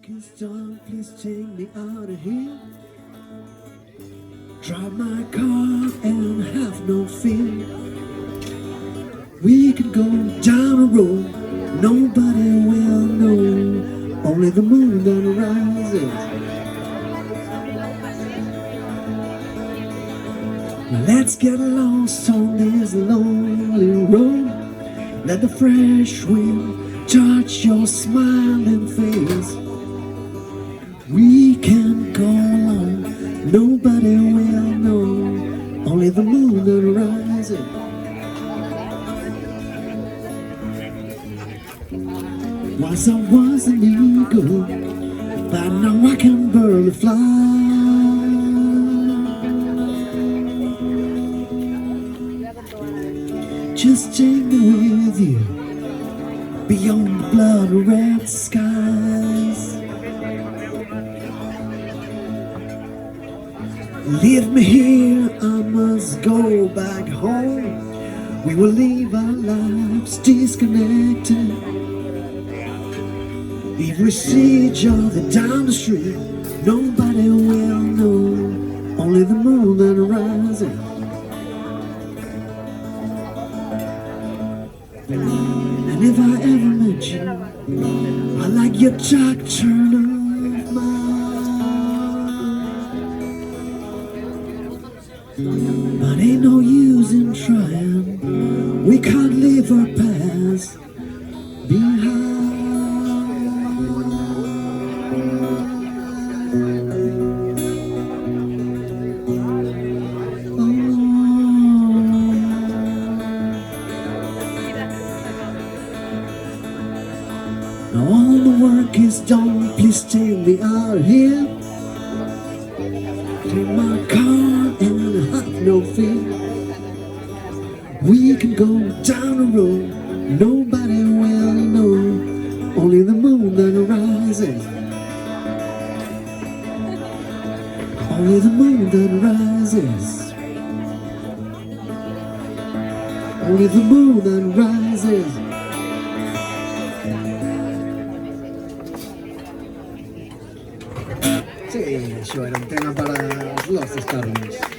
work is done, please take me out of here. Drive my car and have no fear. We can go down a road nobody will know, only the moon that rises. Let's get lost on this lonely road. Let the fresh wind touch your smiling face. We can go alone, nobody will know, only the moon that rises. Once I was an eagle, but now I can barely fly. Just take me with you, beyond the blood-red skies. Leave me here, I must go back home. We will leave our lives disconnected. If we see each other down the street, nobody will know, only the moon that rises. And if I ever met you, I like your jack turn of mine. But ain't no use in trying, we can't leave our past behind. Now all the work is done, please take me out of here. Take my car and have no fear. We can go down the road, nobody will know, only the moon that rises. Only the moon that rises. Only the moon that rises. Sí, això era un tema para los Carlos.